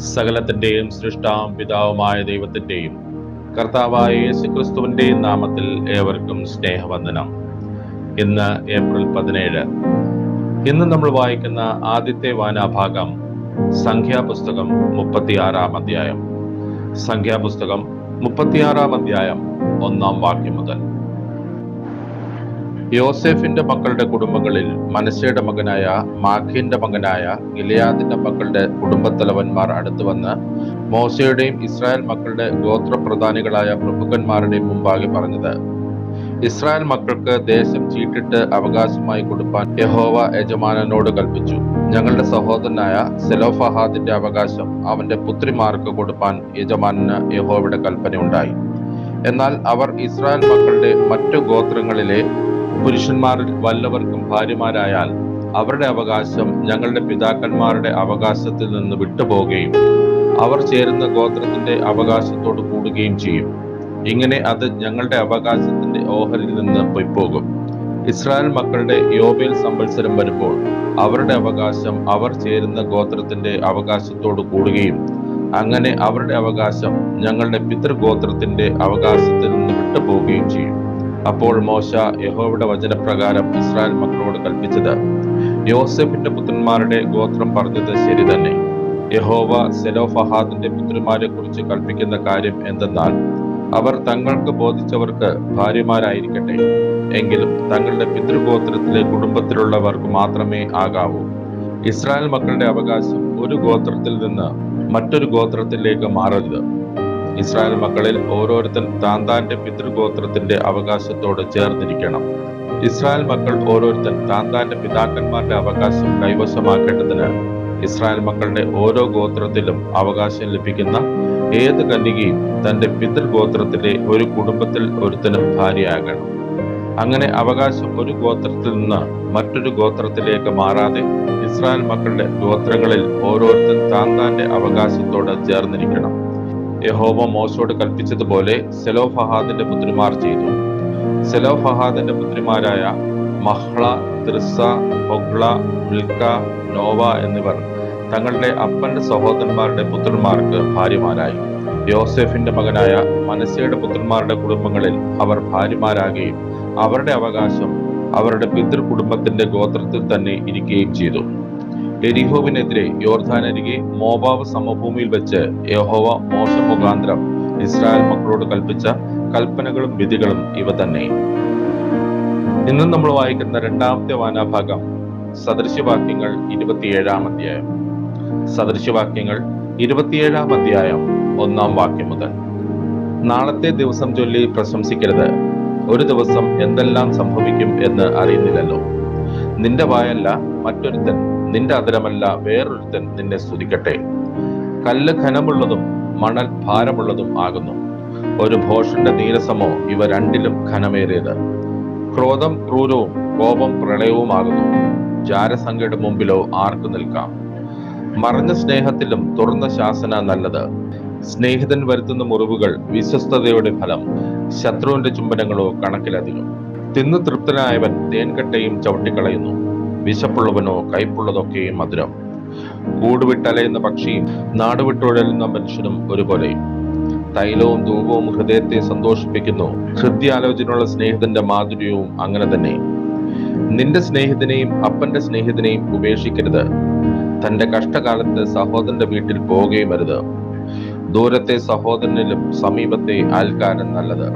സകലത്തിന്റെയും സൃഷ്ടാവും പിതാവുമായ ദൈവത്തിന്റെയും കർത്താവായ യേശുക്രിസ്തുവിന്റെയും നാമത്തിൽ ഏവർക്കും സ്നേഹവന്ദനം. ഇന്ന് ഏപ്രിൽ 17. ഇന്ന് നമ്മൾ വായിക്കുന്ന ആദ്യത്തെ വായനാഭാഗം സംഖ്യാപുസ്തകം 36-ാം അധ്യായം. സംഖ്യാപുസ്തകം 36-ാം അധ്യായം 1-ാം വാക്യം മുതൽ. യോസേഫിന്റെ മക്കളുടെ കുടുംബങ്ങളിൽ മനശ്ശെയുടെ മകനായ മാഖീന്റെ മകനായ ഗിലെയാദിന്റെ മക്കളുടെ കുടുംബത്തലവന്മാർ അടുത്തു വന്ന് മോശയുടെയും ഇസ്രായേൽ മക്കളുടെ ഗോത്രപ്രധാനികളായ പ്രഭുക്കന്മാരുടെയും മുമ്പാകെ പറഞ്ഞത്: ഇസ്രായേൽ മക്കൾക്ക് ദേശം ചീട്ടിട്ട് അവകാശമായി കൊടുപ്പാൻ യഹോവ യജമാനനോട് കൽപ്പിച്ചു. ഞങ്ങളുടെ സഹോദരനായ സെലോഫഹാദിന്റെ അവകാശം അവന്റെ പുത്രിമാർക്ക് കൊടുപ്പാൻ യജമാനന് യഹോവയുടെ കൽപ്പന ഉണ്ടായി. എന്നാൽ അവർ ഇസ്രായേൽ മക്കളുടെ മറ്റു ഗോത്രങ്ങളിലെ പുരുഷന്മാരിൽ വല്ലവർക്കും ഭാര്യമാരായാൽ അവരുടെ അവകാശം ഞങ്ങളുടെ പിതാക്കന്മാരുടെ അവകാശത്തിൽ നിന്ന് വിട്ടുപോകുകയും അവർ ചേരുന്ന ഗോത്രത്തിന്റെ അവകാശത്തോട് കൂടുകയും ചെയ്യും. ഇങ്ങനെ അത് ഞങ്ങളുടെ അവകാശത്തിന്റെ ഓഹരിൽ നിന്ന് പൊയ്പോകും. ഇസ്രായേൽ മക്കളുടെ യോബേൽ സംവത്സരം വരുമ്പോൾ അവരുടെ അവകാശം അവർ ചേരുന്ന ഗോത്രത്തിന്റെ അവകാശത്തോട് കൂടുകയും അങ്ങനെ അവരുടെ അവകാശം ഞങ്ങളുടെ പിതൃഗോത്രത്തിന്റെ അവകാശത്തിൽ നിന്ന് വിട്ടുപോകുകയും ചെയ്യും. അപ്പോൾ മോശ യഹോവയുടെ വചനപ്രകാരം ഇസ്രായേൽ മക്കളോട് കൽപ്പിച്ചത്: യോസേഫിന്റെ പുത്രന്മാരുടെ ഗോത്രം പറഞ്ഞത് ശരി തന്നെ. യഹോവ സെലോഫഹാദിന്റെ പുത്രിമാരെ കുറിച്ച് കൽപ്പിക്കുന്ന കാര്യം എന്തെന്നാൽ, അവർ തങ്ങൾക്ക് ബോധിച്ചവർക്ക് ഭാര്യമാരായിരിക്കട്ടെ, എങ്കിലും തങ്ങളുടെ പിതൃഗോത്രത്തിലെ കുടുംബത്തിലുള്ളവർക്ക് മാത്രമേ ആകാവൂ. ഇസ്രായേൽ മക്കളുടെ അവകാശം ഒരു ഗോത്രത്തിൽ നിന്ന് മറ്റൊരു ഗോത്രത്തിലേക്ക് മാറരുത്. ഇസ്രായേൽ മക്കളിൽ ഓരോരുത്തൻ താന്താന്റെ പിതൃഗോത്രത്തിന്റെ അവകാശത്തോട് ചേർന്നിരിക്കണം. ഇസ്രായേൽ മക്കൾ ഓരോരുത്തൻ താന്താന്റെ പിതാക്കന്മാരുടെ അവകാശം കൈവശമാക്കേണ്ടതിന് ഇസ്രായേൽ മക്കളുടെ ഓരോ ഗോത്രത്തിലും അവകാശം ലഭിക്കുന്ന ഏത് കന്യകയും തന്റെ പിതൃഗോത്രത്തിലെ ഒരു കുടുംബത്തിൽ ഒരുത്തനും ഭാര്യയാകണം. അങ്ങനെ അവകാശം ഒരു ഗോത്രത്തിൽ നിന്ന് മറ്റൊരു ഗോത്രത്തിലേക്ക് മാറാതെ ഇസ്രായേൽ മക്കളുടെ ഗോത്രങ്ങളിൽ ഓരോരുത്തൻ താന്താന്റെ അവകാശത്തോട് ചേർന്നിരിക്കണം. യഹോവ മോശയോട് കൽപ്പിച്ചതുപോലെ സെലോഫഹാദിന്റെ പുത്രിമാർ ചെയ്തു. സെലോഫഹാദിന്റെ പുത്രിമാരായ മഹ്ള, തിർസ, ഹൊഗ്ള, മിൽക്ക, നോവ എന്നിവർ തങ്ങളുടെ അപ്പന്റെ സഹോദരന്മാരുടെ പുത്രന്മാർക്ക് ഭാര്യമാരായി. യോസേഫിന്റെ മകനായ മനശ്ശെയുടെ പുത്രന്മാരുടെ കുടുംബങ്ങളിൽ അവർ ഭാര്യമാരാകുകയും അവരുടെ അവകാശം അവരുടെ പിതൃ കുടുംബത്തിന്റെ ഗോത്രത്തിൽ തന്നെ ഇരിക്കുകയും ചെയ്തു. എരിഹോവിനെതിരെ യോർദാനരികെ മോവാബ് സമഭൂമിയിൽ വെച്ച് യഹോവ മോശ മുഖാന്തരം ഇസ്രായേൽ മക്കളോട് കൽപ്പിച്ച കൽപ്പനകളും വിധികളും ഇവ തന്നെ. ഇന്ന് നമ്മൾ വായിക്കുന്ന രണ്ടാമത്തെ വായനാഭാഗം സദൃശ്യവാക്യങ്ങൾ 27-ാം അധ്യായം. സദൃശ്യവാക്യങ്ങൾ 27-ാം അധ്യായം 1-ാം വാക്യം മുതൽ. നാളത്തെ ദിവസം ചൊല്ലി പ്രശംസിക്കരുത്. ഒരു ദിവസം എന്തെല്ലാം സംഭവിക്കും എന്ന് അറിയുന്നില്ലല്ലോ. നിന്റെ വായല്ല മറ്റൊരുത്തൻ, നിന്റെ അധരമല്ല വേറൊരുത്തൻ നിന്നെ സ്തുതിക്കട്ടെ. കല്ല് ഘനമുള്ളതും മണൽ ഭാരമുള്ളതും ആകുന്നു. ഒരു ഭോഷന്റെ നീരസമോ ഇവ രണ്ടിലും ഘനമേറിയത്. ക്രോധം ക്രൂരവും കോപം പ്രളയവുമാകുന്നു. ജാരസംഖ്യയുടെ മുമ്പിലോ ആർക്കു നിൽക്കാം? മറഞ്ഞ സ്നേഹത്തിലും തുറന്ന ശാസന നല്ലത്. സ്നേഹിതൻ വരുത്തുന്ന മുറിവുകൾ വിശ്വസ്തതയുടെ ഫലം. ശത്രുവിന്റെ ചുംബനങ്ങളോ കണക്കിലധികം. തിന്നു തൃപ്തനായവൻ തേൻകട്ടയും ചവിട്ടിക്കളയുന്നു. വിശപ്പുള്ളവനോ കയ്പുള്ളതൊക്കെയും മധുരം. കൂടുവിട്ടലയുന്ന പക്ഷിയും നാടുവിട്ടുഴലുന്ന മനുഷ്യനും ഒരുപോലെ. തൈലവും ധൂപവും ഹൃദയത്തെ സന്തോഷിപ്പിക്കുന്നു. ഹൃദയാലോചനയുള്ള സ്നേഹിതന്റെ മാധുര്യവും അങ്ങനെ തന്നെ. നിന്റെ സ്നേഹിതനെയും അപ്പന്റെ സ്നേഹിതനെയും ഉപേക്ഷിക്കരുത്. തന്റെ കഷ്ടകാലത്ത് സഹോദരന്റെ വീട്ടിൽ പോവുകയും അരുത്. ദൂരത്തെ സഹോദരനിലും സമീപത്തെ അയൽക്കാരൻ നല്ലത്.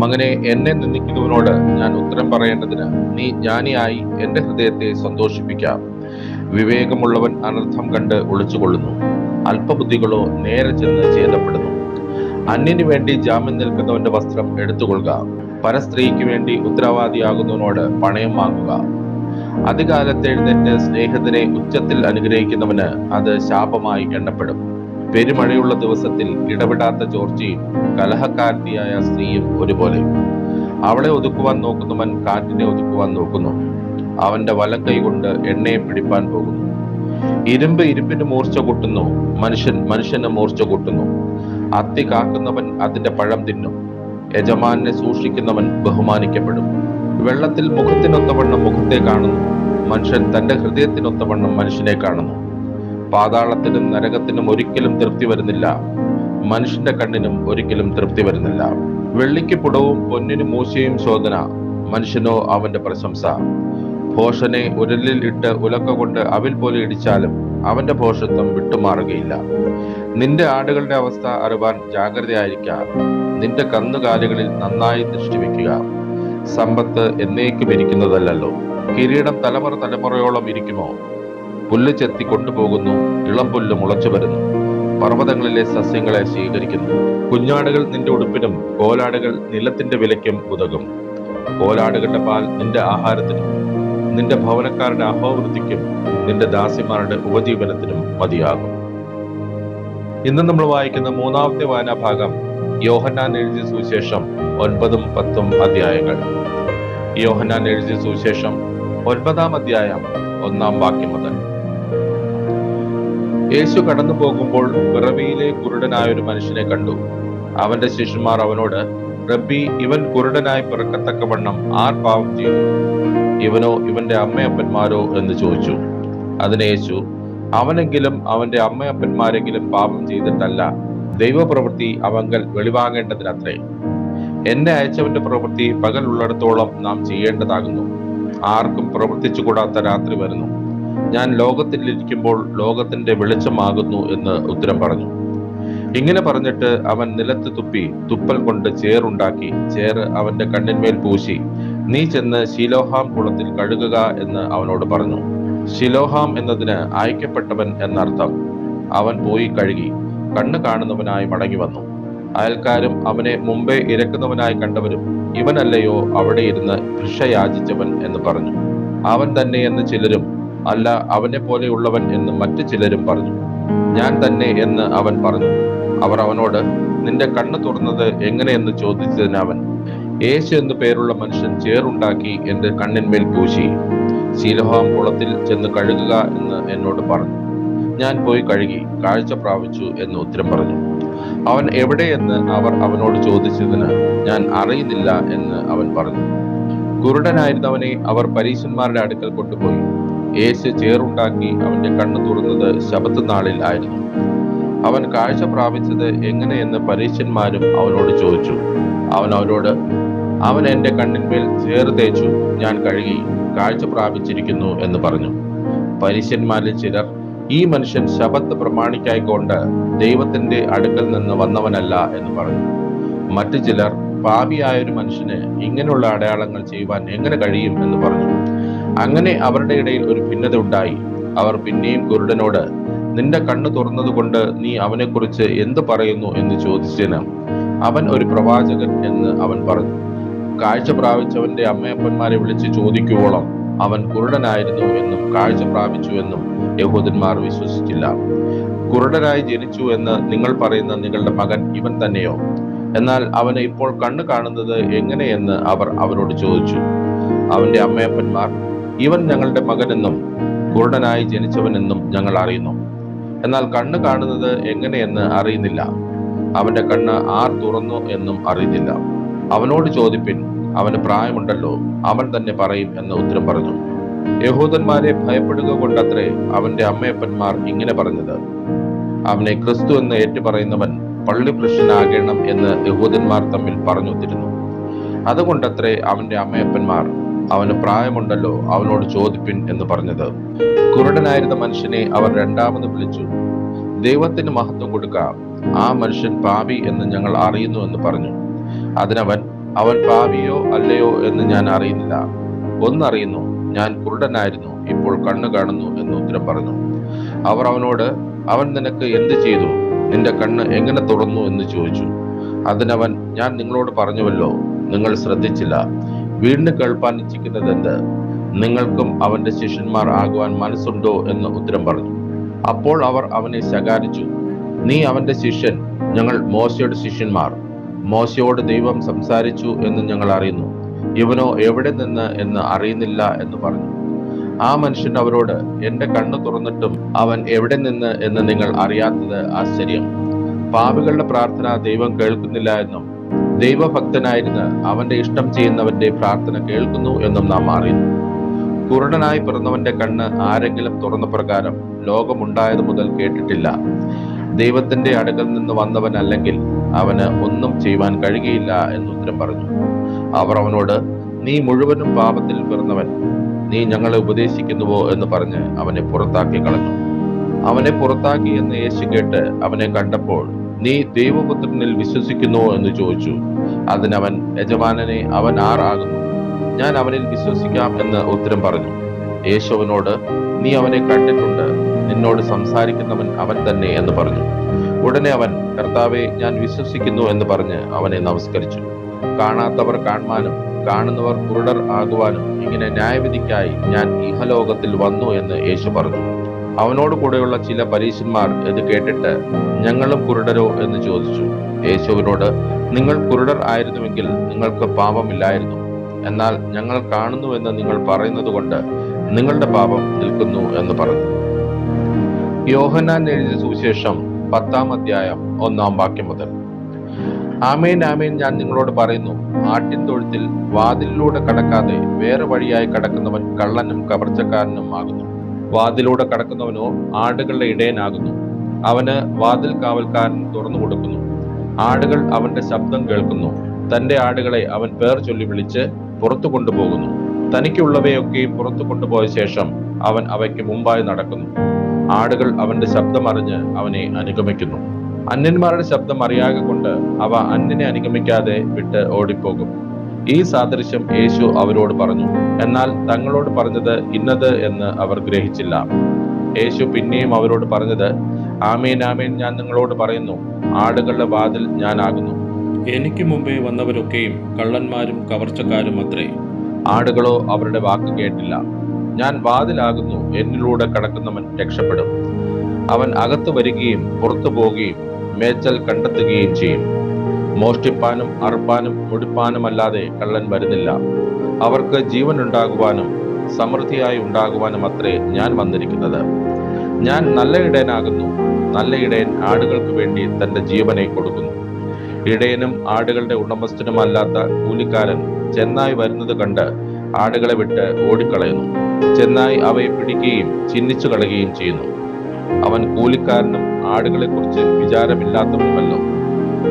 മകനെ, എന്നെ നിന്ദിക്കുന്നവനോട് ഞാൻ ഉത്തരം പറയേണ്ടതിന് നീ ജ്ഞാനിയായി എന്റെ ഹൃദയത്തെ സന്തോഷിപ്പിക്കാം. വിവേകമുള്ളവൻ അനർത്ഥം കണ്ട് ഒളിച്ചുകൊള്ളുന്നു. അല്പബുദ്ധികളോ നേരെ ചെന്ന് ഛേദപ്പെടുന്നു. അന്യന് വേണ്ടി ജാമ്യം നിൽക്കുന്നവന്റെ വസ്ത്രം എടുത്തുകൊള്ളുക. പരസ്ത്രീക്ക് വേണ്ടി ഉത്തരവാദിയാകുന്നവനോട് പണയം വാങ്ങുക. അധികാലത്ത് എഴുന്നേറ്റ് സ്നേഹിതനെ ഉച്ചത്തിൽ അനുഗ്രഹിക്കുന്നവന് അത് ശാപമായി എണ്ണപ്പെടും. പെരുമഴയുള്ള ദിവസത്തിൽ ഇടപെടാത്ത ചോർച്ചയും കലഹക്കാരത്തിയായ സ്ത്രീയും ഒരുപോലെ. അവളെ ഒതുക്കുവാൻ നോക്കുന്നവൻ കാറ്റിനെ ഒതുക്കുവാൻ നോക്കുന്നു. അവന്റെ വലം കൈകൊണ്ട് എണ്ണയെ പിടിപ്പാൻ പോകുന്നു. ഇരുമ്പ് ഇരുമ്പിന് മൂർച്ച കൂട്ടുന്നു. മനുഷ്യൻ മനുഷ്യന് മൂർച്ച കൂട്ടുന്നു. അത്തി കാക്കുന്നവൻ അതിന്റെ പഴം തിന്നും. യജമാനെ സൂക്ഷിക്കുന്നവൻ ബഹുമാനിക്കപ്പെടും. വെള്ളത്തിൽ മുഖത്തിനൊത്തവണ്ണം മുഖത്തെ കാണുന്നു. മനുഷ്യൻ തന്റെ ഹൃദയത്തിനൊത്തവണ്ണം മനുഷ്യനെ കാണുന്നു. പാതാളത്തിനും നരകത്തിനും ഒരിക്കലും തൃപ്തി വരുന്നില്ല. മനുഷ്യന്റെ കണ്ണിനും ഒരിക്കലും തൃപ്തി വരുന്നില്ല. വെള്ളിക്ക് പുടവും പൊന്നിന് മൂശയും ശോധന, മനുഷ്യനോ അവന്റെ പ്രശംസ. ഭോഷനെ ഉരലിൽ ഇട്ട് ഉലക്ക കൊണ്ട് അവിൽ പോലെ ഇടിച്ചാലും അവന്റെ ഭോഷത്വം വിട്ടുമാറുകയില്ല. നിന്റെ ആടുകളുടെ അവസ്ഥ അറിവാൻ ജാഗ്രതയായിരിക്കുക. നിന്റെ കന്നുകാലികളിൽ നന്നായി ദൃഷ്ടിവെക്കുക. സമ്പത്ത് എന്നേക്കും ഇരിക്കുന്നതല്ലോ. കിരീടം തലമുറ തലമുറയോളം ഇരിക്കുമോ? പുല്ല് ചെത്തി കൊണ്ടുപോകുന്നു, ഇളം പുല്ല് മുളച്ചു വരുന്നു, പർവ്വതങ്ങളിലെ സസ്യങ്ങളെ സ്വീകരിക്കുന്നു. കുഞ്ഞാടുകൾ നിന്റെ ഉടുപ്പിനും കോലാടുകൾ നിലത്തിന്റെ വിലയ്ക്കും ഉതകും. കോലാടുകളുടെ പാൽ നിന്റെ ആഹാരത്തിനും നിന്റെ ഭവനക്കാരുടെ അഹോവൃത്തിക്കും നിന്റെ ദാസിമാരുടെ ഉപജീവനത്തിനും മതിയാകും. ഇന്ന് നമ്മൾ വായിക്കുന്ന മൂന്നാമത്തെ വായനാഭാഗം യോഹന്നാൻ എഴുതിയ സുവിശേഷം 9ഉം 10ഉം അധ്യായങ്ങൾ. യോഹന്നാൻ എഴുതിയ സുവിശേഷം 9-ാം അധ്യായം 1-ാം വാക്യം മുതൽ. യേശു കടന്നു പോകുമ്പോൾ പിറവിയിലെ കുരുടനായ ഒരു മനുഷ്യനെ കണ്ടു. അവന്റെ ശിഷ്യന്മാർ അവനോട്, റബ്ബി, ഇവൻ കുരുടനായി പിറക്കത്തക്കവണ്ണം ആർ പാപം ചെയ്തു, ഇവനോ ഇവന്റെ അമ്മയപ്പന്മാരോ എന്ന് ചോദിച്ചു. അതിന് യേശു, അവനെങ്കിലും അവന്റെ അമ്മയപ്പന്മാരെങ്കിലും പാപം ചെയ്തിട്ടല്ല, ദൈവപ്രവൃത്തി അവങ്കൽ വെളിവാകേണ്ടതിനത്രേ. എന്നെ അയച്ചവന്റെ പ്രവൃത്തി പകൽ ഉള്ളിടത്തോളം നാം ചെയ്യേണ്ടതാകുന്നു. ആർക്കും പ്രവർത്തിച്ചുകൂടാത്ത രാത്രി വരുന്നു. ഞാൻ ലോകത്തിലിരിക്കുമ്പോൾ ലോകത്തിന്റെ വെളിച്ചമാകുന്നു എന്ന് ഉത്തരം പറഞ്ഞു. ഇങ്ങനെ പറഞ്ഞിട്ട് അവൻ നിലത്ത് തുപ്പി തുപ്പൽ കൊണ്ട് ചേറുണ്ടാക്കി ചേറ് അവന്റെ കണ്ണിന്മേൽ പൂശി, നീ ചെന്ന് ശിലോഹാം കുളത്തിൽ കഴുകുക എന്ന് അവനോട് പറഞ്ഞു. ശിലോഹാം എന്നതിന് അയക്കപ്പെട്ടവൻ എന്നർത്ഥം. അവൻ പോയി കഴുകി കണ്ണ് കാണുന്നവനായി മടങ്ങി വന്നു. അയൽക്കാരും അവനെ മുമ്പേ ഇരക്കുന്നവനായി കണ്ടവരും, ഇവനല്ലയോ അവിടെ ഇരുന്ന് ഭിക്ഷ യാചിച്ചവൻ എന്ന് പറഞ്ഞു. അവൻ തന്നെ എന്ന് ചിലരും, അല്ല അവനെ പോലെയുള്ളവൻ എന്ന് മറ്റു ചിലരും പറഞ്ഞു. ഞാൻ തന്നെ എന്ന് അവൻ പറഞ്ഞു. അവർ അവനോട്, നിന്റെ കണ്ണ് തുറന്നത് എങ്ങനെയെന്ന് ചോദിച്ചതിന് അവൻ, യേശു എന്നു പേരുള്ള മനുഷ്യൻ ചേറുണ്ടാക്കി എന്റെ കണ്ണിന്മേൽ പൂശി, ശിലോഹാം കുളത്തിൽ ചെന്ന് കഴുകുക എന്ന് എന്നോട് പറഞ്ഞു. ഞാൻ പോയി കഴുകി കാഴ്ച പ്രാപിച്ചു എന്ന് ഉത്തരം പറഞ്ഞു. അവൻ എവിടെയെന്ന് അവർ അവനോട് ചോദിച്ചതിന് ഞാൻ അറിയുന്നില്ല എന്ന് അവൻ പറഞ്ഞു. കുരുടനായിരുന്നവനെ അവർ പരീശന്മാരുടെ അടുക്കൽ കൊണ്ടുപോയി. യേശു ചേറുണ്ടാക്കി അവന്റെ കണ്ണ് തുറന്നത് ശബത്ത് നാളിൽ ആയിരുന്നു. അവൻ കാഴ്ച പ്രാപിച്ചത് എങ്ങനെയെന്ന് പരീശന്മാരും അവനോട് ചോദിച്ചു. അവൻ അവരോട്, അവൻ എന്റെ കണ്ണിന്മേൽ ചേറ് തേച്ചു, ഞാൻ കഴുകി കാഴ്ച പ്രാപിച്ചിരിക്കുന്നു എന്ന് പറഞ്ഞു. പരീശന്മാരിൽ ചിലർ, ഈ മനുഷ്യൻ ശബത്ത് പ്രമാണിക്കായിക്കൊണ്ട് ദൈവത്തിന്റെ അടുക്കൽ നിന്ന് വന്നവനല്ല എന്ന് പറഞ്ഞു. മറ്റു ചിലർ, പാപിയായൊരു മനുഷ്യന് ഇങ്ങനെയുള്ള അടയാളങ്ങൾ ചെയ്യുവാൻ എങ്ങനെ കഴിയും എന്ന് പറഞ്ഞു. അങ്ങനെ അവരുടെ ഇടയിൽ ഒരു ഭിന്നത ഉണ്ടായി. അവർ പിന്നെയും കുരുടനോട്, നിന്റെ കണ്ണ് തുറന്നതുകൊണ്ട് നീ അവനെക്കുറിച്ച് എന്ത് പറയുന്നു എന്ന് ചോദിച്ചതിന് അവൻ ഒരു പ്രവാചകൻ എന്ന് അവൻ പറഞ്ഞു. കാഴ്ച പ്രാപിച്ചവന്റെ അമ്മയപ്പന്മാരെ വിളിച്ച് ചോദിക്കുവോളം അവൻ കുരുടനായിരുന്നു എന്നും കാഴ്ച പ്രാപിച്ചു എന്നും യഹൂദന്മാർ വിശ്വസിച്ചില്ല. കുരുടനായി ജനിച്ചു എന്ന് നിങ്ങൾ പറയുന്ന നിങ്ങളുടെ മകൻ ഇവൻ തന്നെയോ? എന്നാൽ അവന് ഇപ്പോൾ കണ്ണ് കാണുന്നത് എങ്ങനെയെന്ന് അവർ അവരോട് ചോദിച്ചു. അവന്റെ അമ്മയപ്പന്മാർ, ഇവൻ ഞങ്ങളുടെ മകനെന്നും കുരുടനായി ജനിച്ചവനെന്നും ഞങ്ങൾ അറിയുന്നു, എന്നാൽ കണ്ണ് കാണുന്നത് എങ്ങനെയെന്ന് അറിയുന്നില്ല. അവന്റെ കണ്ണ് ആർ തുറന്നു എന്നും അറിയുന്നില്ല. അവനോട് ചോദിപ്പിൻ, അവന് പ്രായമുണ്ടല്ലോ, അവൻ തന്നെ പറയും എന്ന് ഉത്തരം പറഞ്ഞു. യഹൂദന്മാരെ ഭയപ്പെടുക കൊണ്ടത്രേ അവന്റെ അമ്മയപ്പന്മാർ ഇങ്ങനെ പറഞ്ഞത്. അവനെ ക്രിസ്തു എന്ന് ഏറ്റുപറയുന്നവൻ പള്ളിപ്രശ്നാകണം എന്ന് യഹൂദന്മാർ തമ്മിൽ പറഞ്ഞൊത്തിരുന്നു. അതുകൊണ്ടത്രേ അവന്റെ അമ്മയപ്പന്മാർ, അവന് പ്രായമുണ്ടല്ലോ, അവനോട് ചോദിപ്പിൻ എന്ന് പറഞ്ഞത്. കുരുടനായിരുന്ന മനുഷ്യനെ അവർ രണ്ടാമത് വിളിച്ചു. ദൈവത്തിന് മഹത്വം കൊടുക്കാം, ആ മനുഷ്യൻ പാപി എന്ന് ഞങ്ങൾ അറിയുന്നു എന്ന് പറഞ്ഞു. അതിനവൻ, അവൻ പാപിയോ അല്ലയോ എന്ന് ഞാൻ അറിയുന്നില്ല. ഒന്നറിയുന്നു, ഞാൻ കുരുടനായിരുന്നു, ഇപ്പോൾ കണ്ണു കാണുന്നു എന്ന് ഉത്തരം പറഞ്ഞു. അവർ അവനോട്, അവൻ നിനക്ക് എന്ത് ചെയ്തു? നിന്റെ കണ്ണ് എങ്ങനെ തുറന്നു എന്ന് ചോദിച്ചു. അതിനവൻ, ഞാൻ നിങ്ങളോട് പറഞ്ഞുവല്ലോ, നിങ്ങൾ ശ്രദ്ധിച്ചില്ല. വീണ്ടും കേൾപ്പാൻ ഇച്ഛിക്കുന്നത് എന്ത്? നിങ്ങൾക്കും അവന്റെ ശിഷ്യന്മാർ ആകുവാൻ മനസ്സുണ്ടോ എന്ന് ഉത്തരം പറഞ്ഞു. അപ്പോൾ അവർ അവനെ ശകാരിച്ചു. നീ അവന്റെ ശിഷ്യൻ, ഞങ്ങൾ മോശയുടെ ശിഷ്യന്മാർ. മോശയോട് ദൈവം സംസാരിച്ചു എന്ന് ഞങ്ങൾ അറിയുന്നു, ഇവനോ എവിടെ നിന്ന് എന്ന് അറിയുന്നില്ല എന്ന് പറഞ്ഞു. ആ മനുഷ്യൻ അവരോട്, എന്റെ കണ്ണ് തുറന്നിട്ടും അവൻ എവിടെ നിന്ന് എന്ന് നിങ്ങൾ അറിയാത്തത് ആശ്ചര്യം. പാപികളുടെ പ്രാർത്ഥന ദൈവം കേൾക്കുന്നില്ല എന്നും ദൈവഭക്തനായിരുന്ന് അവന്റെ ഇഷ്ടം ചെയ്യുന്നവന്റെ പ്രാർത്ഥന കേൾക്കുന്നു എന്നും നാം അറിയുന്നു. കുരുടനായി പിറന്നവന്റെ കണ്ണ് ആരെങ്കിലും തുറന്ന പ്രകാരം ലോകമുണ്ടായത് മുതൽ കേട്ടിട്ടില്ല. ദൈവത്തിന്റെ അടുക്കൽ നിന്ന് വന്നവൻ അല്ലെങ്കിൽ അവന് ഒന്നും ചെയ്യുവാൻ കഴിയുകയില്ല എന്ന് ഉത്തരം പറഞ്ഞു. അവർ അവനോട്, നീ മുഴുവനും പാപത്തിൽ പിറന്നവൻ, നീ ഞങ്ങളെ ഉപദേശിക്കുന്നുവോ എന്ന് പറഞ്ഞ് അവനെ പുറത്താക്കി കളഞ്ഞു. അവനെ പുറത്താക്കി എന്ന് യേശു കേട്ട് അവനെ കണ്ടപ്പോൾ, നീ ദൈവപുത്രനിൽ വിശ്വസിക്കുന്നുവോ എന്ന് ചോദിച്ചു. അതിനവൻ, യജമാനനെ, അവൻ ആർ ആകുന്നു? ഞാൻ അവനിൽ വിശ്വസിക്കാം എന്ന് ഉത്തരം പറഞ്ഞു. യേശു അവനോട്, നീ അവനെ കണ്ടിട്ടുണ്ട്, നിന്നോട് സംസാരിക്കുന്നവൻ അവൻ തന്നെ എന്ന് പറഞ്ഞു. ഉടനെ അവൻ, കർത്താവെ, ഞാൻ വിശ്വസിക്കുന്നു എന്ന് പറഞ്ഞ് അവനെ നമസ്കരിച്ചു. കാണാത്തവർ കാണുവാനും കാണുന്നവർ കുരുടർ ആകുവാനും ഇങ്ങനെ ന്യായവിധിക്കായി ഞാൻ ഇഹലോകത്തിൽ വന്നു എന്ന് യേശു പറഞ്ഞു. അവനോട് കൂടെയുള്ള ചില പരീശന്മാർ ഇത് കേട്ടിട്ട്, ഞങ്ങളും കുരുടരോ എന്ന് ചോദിച്ചു. യേശുവിനോട്, നിങ്ങൾ കുരുടർ ആയിരുന്നുവെങ്കിൽ നിങ്ങൾക്ക് പാപമില്ലായിരുന്നു. എന്നാൽ ഞങ്ങൾ കാണുന്നുവെന്ന് നിങ്ങൾ പറയുന്നത് കൊണ്ട് നിങ്ങളുടെ പാപം നിൽക്കുന്നു എന്ന് പറഞ്ഞു. യോഹന്നാൻ എഴുതിയ സുവിശേഷം 10-ാം അധ്യായം 1-ാം വാക്യം മുതൽ. ആമേൻ ആമേൻ, ഞാൻ നിങ്ങളോട് പറയുന്നു, ആട്ടിൻ തൊഴുത്തിൽ വാതിലിലൂടെ കടക്കാതെ വേറെ വഴിയായി കടക്കുന്നവൻ കള്ളനും കവർച്ചക്കാരനും ആകുന്നു. വാതിലൂടെ കടക്കുന്നവനോ ആടുകളുടെ ഇടയനാകുന്നു. അവന് വാതിൽ കാവൽക്കാരൻ തുറന്നു കൊടുക്കുന്നു. ആടുകൾ അവന്റെ ശബ്ദം കേൾക്കുന്നു. തന്റെ ആടുകളെ അവൻ പേർ ചൊല്ലി വിളിച്ച് പുറത്തു കൊണ്ടുപോകുന്നു. തനിക്കുള്ളവയൊക്കെയും പുറത്തു കൊണ്ടുപോയ ശേഷം അവൻ അവയ്ക്ക് മുമ്പായി നടക്കുന്നു. ആടുകൾ അവന്റെ ശബ്ദം അറിഞ്ഞ് അവനെ അനുഗമിക്കുന്നു. അന്യന്മാരുടെ ശബ്ദം അറിയാതെ കൊണ്ട് അവ അന്യനെ അനുഗമിക്കാതെ വിട്ട് ഓടിപ്പോകും. ഈ സാദൃശ്യം യേശു അവരോട് പറഞ്ഞു. എന്നാൽ തങ്ങളോട് പറഞ്ഞത് ഇന്നത് എന്ന് അവർ ഗ്രഹിച്ചില്ല. യേശു പിന്നെയും അവരോട് പറഞ്ഞത്, ആമേൻ ആമേൻ, ഞാൻ നിങ്ങളോട് പറയുന്നു, ആടുകളുടെ വാതിൽ ഞാനാകുന്നു. എനിക്ക് മുമ്പേ വന്നവരൊക്കെയും കള്ളന്മാരും കവർച്ചക്കാരും അത്രേ. ആടുകളോ അവരുടെ വാക്ക് കേട്ടില്ല. ഞാൻ വാതിലാകുന്നു, എന്നിലൂടെ കടക്കുന്നവൻ രക്ഷപ്പെടും. അവൻ അകത്ത് വരികയും പുറത്തു പോവുകയും മേച്ചൽ കണ്ടെത്തുകയും ചെയ്യും. മോഷ്ടിപ്പാനും അറുപ്പാനും മുടിപ്പാനും അല്ലാതെ കള്ളൻ വരുന്നില്ല. അവർക്ക് ജീവൻ ഉണ്ടാകുവാനും സമൃദ്ധിയായി ഉണ്ടാകുവാനും അത്രേ ഞാൻ വന്നിരിക്കുന്നത്. ഞാൻ നല്ല ഇടയനാകുന്നു. നല്ല ഇടയൻ ആടുകൾക്ക് വേണ്ടി തന്റെ ജീവനെ കൊടുക്കുന്നു. ഇടയനും ആടുകളുടെ ഉടമസ്ഥനുമല്ലാത്ത കൂലിക്കാരൻ ചെന്നായി വരുന്നത് കണ്ട് ആടുകളെ വിട്ട് ഓടിക്കളയുന്നു. ചെന്നായി അവയെ പിടിക്കുകയും ചിഹ്നിച്ചു കളയുകയും ചെയ്യുന്നു. അവൻ കൂലിക്കാരനും ആടുകളെ കുറിച്ച് വിചാരമില്ലാത്തവനുമല്ലോ.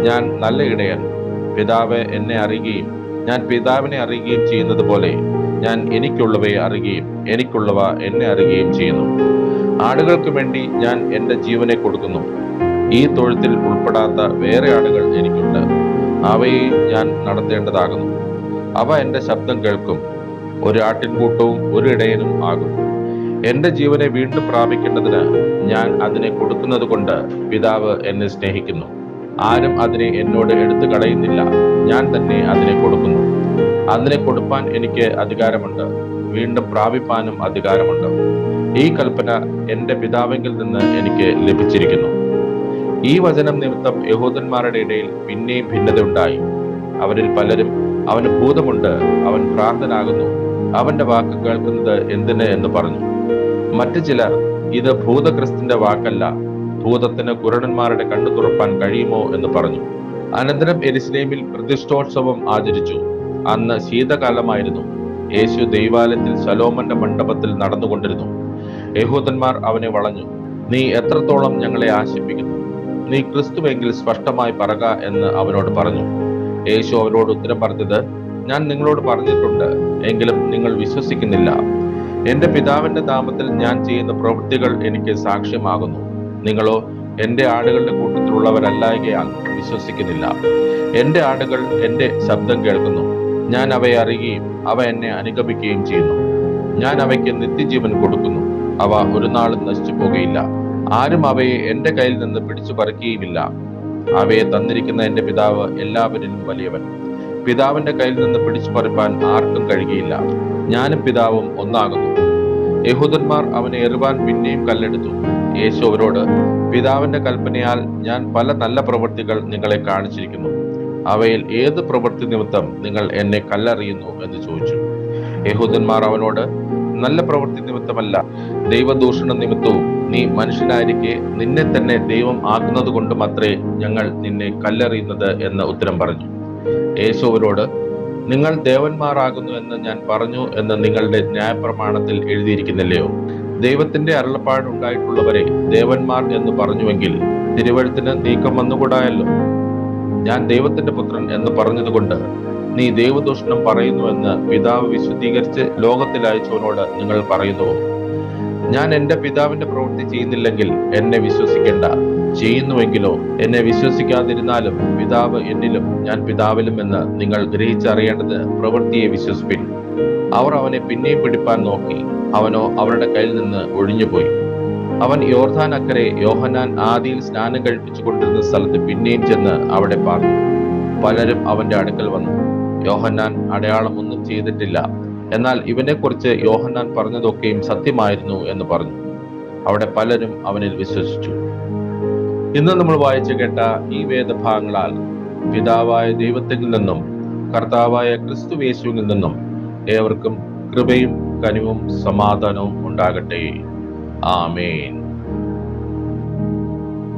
ഞാൻ നല്ല ഇടയൻ. പിതാവ് എന്നെ അറിയുകയും ഞാൻ പിതാവിനെ അറിയുകയും ചെയ്യുന്നത് പോലെ ഞാൻ എനിക്കുള്ളവയെ അറിയുകയും എനിക്കുള്ളവ എന്നെ അറിയുകയും ചെയ്യുന്നു. ആടുകൾക്ക് വേണ്ടി ഞാൻ എൻ്റെ ജീവനെ കൊടുക്കുന്നു. ഈ തൊഴുത്തിൽ ഉൾപ്പെടാത്ത വേറെ ആടുകൾ എനിക്കുണ്ട്. അവയെ ഞാൻ നടത്തേണ്ടതാകുന്നു. അവ എൻ്റെ ശബ്ദം കേൾക്കും. ഒരു ആട്ടിൻകൂട്ടവും ഒരു ഇടയനും ആകും. എന്റെ ജീവനെ വീണ്ടും പ്രാപിക്കേണ്ടതിന് ഞാൻ അതിനെ കൊടുക്കുന്നത് കൊണ്ട് പിതാവ് എന്നെ സ്നേഹിക്കുന്നു. ആരും അതിനെ എന്നോട് എടുത്തു കളയുന്നില്ല, ഞാൻ തന്നെ അതിനെ കൊടുക്കുന്നു. അതിനെ കൊടുപ്പാൻ എനിക്ക് അധികാരമുണ്ട്, വീണ്ടും പ്രാപിപ്പാനും അധികാരമുണ്ട്. ഈ കൽപ്പന എന്റെ പിതാവിങ്കിൽ നിന്ന് എനിക്ക് ലഭിച്ചിരിക്കുന്നു. ഈ വചനം നിമിത്തം യഹൂദന്മാരുടെ ഇടയിൽ പിന്നെയും ഭിന്നത ഉണ്ടായി. അവരിൽ പലരും, അവന് ഭൂതമുണ്ട്, അവൻ ഭ്രാന്തനാകുന്നു, അവന്റെ വാക്ക് കേൾക്കുന്നത് എന്തിന് എന്ന് പറഞ്ഞു. മറ്റു ചിലർ, ഇത് ഭൂതക്രിസ്തുവിന്റെ വാക്കല്ല, ഭൂതത്തിന് കുരുടന്മാരുടെ കണ്ണു തുറപ്പാൻ കഴിയുമോ എന്ന് പറഞ്ഞു. അനന്തരം യെരുശലേമിൽ പ്രതിഷ്ഠോത്സവം ആചരിച്ചു. അന്ന് ശീതകാലമായിരുന്നു. യേശു ദൈവാലയത്തിൽ ശലോമോന്റെ മണ്ഡപത്തിൽ നടന്നുകൊണ്ടിരുന്നു. യഹൂദന്മാർ അവനെ വളഞ്ഞു, നീ എത്രത്തോളം ഞങ്ങളെ ആശിപ്പിക്കുന്നു? നീ ക്രിസ്തുവെങ്കിൽ സ്പഷ്ടമായി പറക എന്ന് അവനോട് പറഞ്ഞു. യേശു അവരോട് ഉത്തരം പറഞ്ഞത്, ഞാൻ നിങ്ങളോട് പറഞ്ഞിട്ടുണ്ട്, എങ്കിലും നിങ്ങൾ വിശ്വസിക്കുന്നില്ല. എന്റെ പിതാവിന്റെ നാമത്തിൽ ഞാൻ ചെയ്യുന്ന പ്രവൃത്തികൾ എനിക്ക് സാക്ഷ്യമാകുന്നു. നിങ്ങളോ എന്റെ ആടുകളുടെ കൂട്ടത്തിലുള്ളവരല്ലായകയാൽ വിശ്വസിക്കുന്നില്ല. എന്റെ ആടുകൾ എന്റെ ശബ്ദം കേൾക്കുന്നു. ഞാൻ അവയെ അറിയുകയും അവ എന്നെ അനുഗമിക്കുകയും ചെയ്യുന്നു. ഞാൻ അവയ്ക്ക് നിത്യജീവൻ കൊടുക്കുന്നു. അവ ഒരു നാളും നശിച്ചു പോകുകയില്ല. ആരും അവയെ എന്റെ കയ്യിൽ നിന്ന് പിടിച്ചു പറിക്കുകയുമില്ല. അവയെ തന്നിരിക്കുന്ന എന്റെ പിതാവ് എല്ലാവരിലും വലിയവൻ. പിതാവിന്റെ കയ്യിൽ നിന്ന് പിടിച്ചു പറിപ്പാൻ ആർക്കും കഴിയുകയില്ല. ഞാനും പിതാവും ഒന്നാകുന്നു. യഹൂദന്മാർ അവനെ എറിവാൻ പിന്നെയും കല്ലെടുത്തു. യേശു അവരോട്, പിതാവിന്റെ കൽപ്പനയാൽ ഞാൻ പല നല്ല പ്രവൃത്തികൾ നിങ്ങളെ കാണിച്ചിരിക്കുന്നു. അവയിൽ ഏത് പ്രവൃത്തി നിമിത്തം നിങ്ങൾ എന്നെ കല്ലെറിയുന്നു എന്ന് ചോദിച്ചു. യഹൂദന്മാർ അവനോട്, നല്ല പ്രവൃത്തി നിമിത്തമല്ല, ദൈവദൂഷണ നിമിത്തവും നീ മനുഷ്യനായിരിക്കെ നിന്നെ തന്നെ ദൈവം ആക്കുന്നത് കൊണ്ടും അത്രേ ഞങ്ങൾ നിന്നെ കല്ലെറിയുന്നത് എന്ന് ഉത്തരം പറഞ്ഞു. യേശു അവരോട്, നിങ്ങൾ ദേവന്മാരാകുന്നു എന്ന് ഞാൻ പറഞ്ഞു എന്ന് നിങ്ങളുടെ ന്യായപ്രമാണത്തിൽ എഴുതിയിരിക്കുന്നില്ലയോ? ദൈവത്തിന്റെ അരുളപ്പാടുണ്ടായിട്ടുള്ളവരെ ദേവന്മാർ എന്ന് പറഞ്ഞുവെങ്കിൽ തിരുവഴുത്തിന് നീക്കം വന്നുകൂടായല്ലോ. ഞാൻ ദൈവത്തിന്റെ പുത്രൻ എന്ന് പറഞ്ഞതുകൊണ്ട് നീ ദൈവദൂഷണം പറയുന്നുവെന്ന് പിതാവ് വിശുദ്ധീകരിച്ച് ലോകത്തിൽ അയച്ചവനോട് നിങ്ങൾ പറയുന്നുവോ? ഞാൻ എന്റെ പിതാവിന്റെ പ്രവൃത്തി ചെയ്യുന്നില്ലെങ്കിൽ എന്നെ വിശ്വസിക്കേണ്ട. ചെയ്യുന്നുവെങ്കിലോ എന്നെ വിശ്വസിക്കാതിരുന്നാലും പിതാവ് എന്നിലും ഞാൻ പിതാവിലും എന്ന് നിങ്ങൾ ഗ്രഹിച്ചറിയേണ്ടത് പ്രവൃത്തിയെ വിശ്വസിപ്പിൻ. അവർ അവനെ പിന്നെയും പിടിപ്പാൻ നോക്കി. അവനോ അവരുടെ കയ്യിൽ നിന്ന് ഒഴിഞ്ഞുപോയി. അവൻ യോർദാൻ അക്കരെ യോഹന്നാൻ ആദിയിൽ സ്നാനം കഴിപ്പിച്ചു കൊണ്ടിരുന്ന സ്ഥലത്ത് പിന്നെയും ചെന്ന് അവിടെ പാർത്തു. പലരും അവന്റെ അടുക്കൽ വന്നു. യോഹന്നാൻ അടയാളം ഒന്നും ചെയ്തിട്ടില്ല, എന്നാൽ ഇവനെക്കുറിച്ച് യോഹന്നാൻ പറഞ്ഞതൊക്കെയും സത്യമായിരുന്നു എന്ന് പറഞ്ഞു. അവിടെ പലരും അവനിൽ വിശ്വസിച്ചു. ഇന്ന് നമ്മൾ വായിച്ചു കേട്ട ഈ വേദഭാഗങ്ങളാൽ പിതാവായ ദൈവത്തിൽ നിന്നും കർത്താവായ ക്രിസ്തുയേശുവിൽ നിന്നും ഏവർക്കും കൃപയും കനിവും സമാധാനവും ഉണ്ടാകട്ടെ. ആമേൻ.